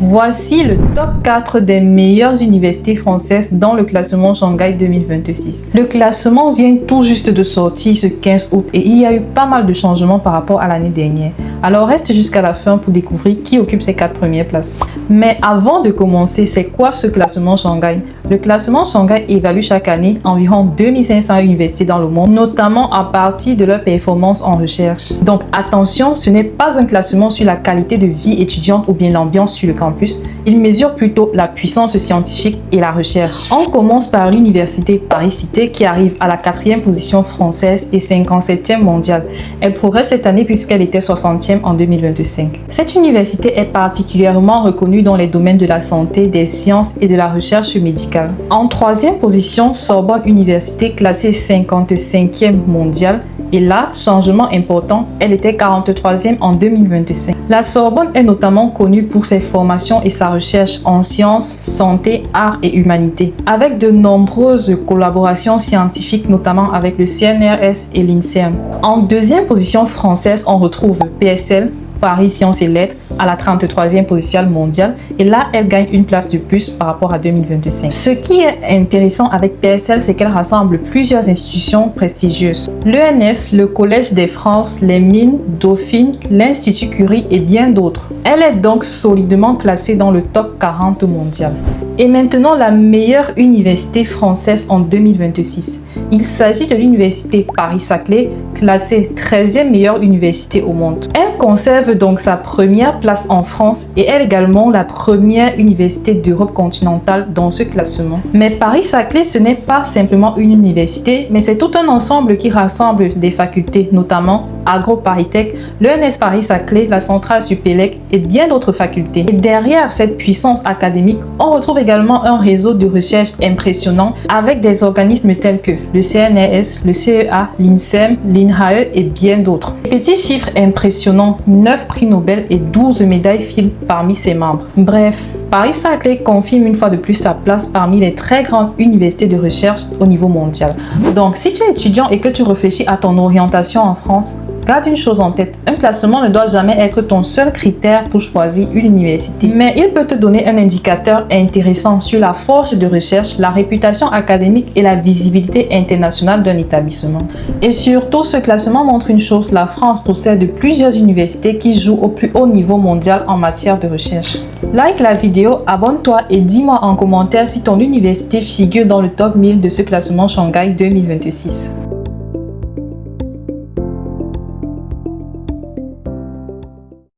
Voici le top 4 des meilleures universités françaises dans le classement Shanghai 2026. Le classement vient tout juste de sortir ce 15 août et il y a eu pas mal de changements par rapport à l'année dernière. Alors reste jusqu'à la fin pour découvrir qui occupe ces 4 premières places. Mais avant de commencer, c'est quoi ce classement Shanghai? Le classement Shanghai évalue chaque année environ 2500 universités dans le monde, notamment à partir de leur performance en recherche. Donc attention, ce n'est pas un classement sur la qualité de vie étudiante ou bien l'ambiance sur le campus. Il mesure plutôt la puissance scientifique et la recherche. On commence par l'université Paris-Cité qui arrive à la 4e position française et 57e mondiale. Elle progresse cette année puisqu'elle était 60e en 2025. Cette université est particulièrement reconnue dans les domaines de la santé, des sciences et de la recherche médicale. En 3e position, Sorbonne Université classée 55e mondiale. Et là, changement important, elle était 43e en 2025. La Sorbonne est notamment connue pour ses formations et sa recherche en sciences, santé, arts et humanité, avec de nombreuses collaborations scientifiques, notamment avec le CNRS et l'INSERM. En 2e position française, on retrouve PSL, Paris Sciences et Lettres, à la 33e position mondiale, et là elle gagne une place de plus par rapport à 2025. Ce qui est intéressant avec PSL, c'est qu'elle rassemble plusieurs institutions prestigieuses. L'ENS, le Collège des France, les Mines, Dauphine, l'Institut Curie et bien d'autres. Elle est donc solidement classée dans le top 40 mondial. Et maintenant, la meilleure université française en 2026. Il s'agit de l'université Paris-Saclay, classée 13e meilleure université au monde. Elle conserve donc sa première place en France et est également la première université d'Europe continentale dans ce classement. Mais Paris-Saclay, ce n'est pas simplement une université, mais c'est tout un ensemble qui rassemble des facultés, notamment AgroParisTech, l'ENS Paris-Saclay, la Centrale Supélec et bien d'autres facultés. Et derrière cette puissance académique, on retrouve également un réseau de recherche impressionnant avec des organismes tels que le CNRS, le CEA, l'INSERM, l'INRAE et bien d'autres. Petit chiffre impressionnant, 9 prix Nobel et 12 médailles filent parmi ses membres. Bref, Paris-Saclay confirme une fois de plus sa place parmi les très grandes universités de recherche au niveau mondial. Donc, si tu es étudiant et que tu réfléchis à ton orientation en France, garde une chose en tête, un classement ne doit jamais être ton seul critère pour choisir une université. Mais il peut te donner un indicateur intéressant sur la force de recherche, la réputation académique et la visibilité internationale d'un établissement. Et surtout, ce classement montre une chose, la France possède plusieurs universités qui jouent au plus haut niveau mondial en matière de recherche. Like la vidéo, abonne-toi et dis-moi en commentaire si ton université figure dans le top 1000 de ce classement Shanghai 2026.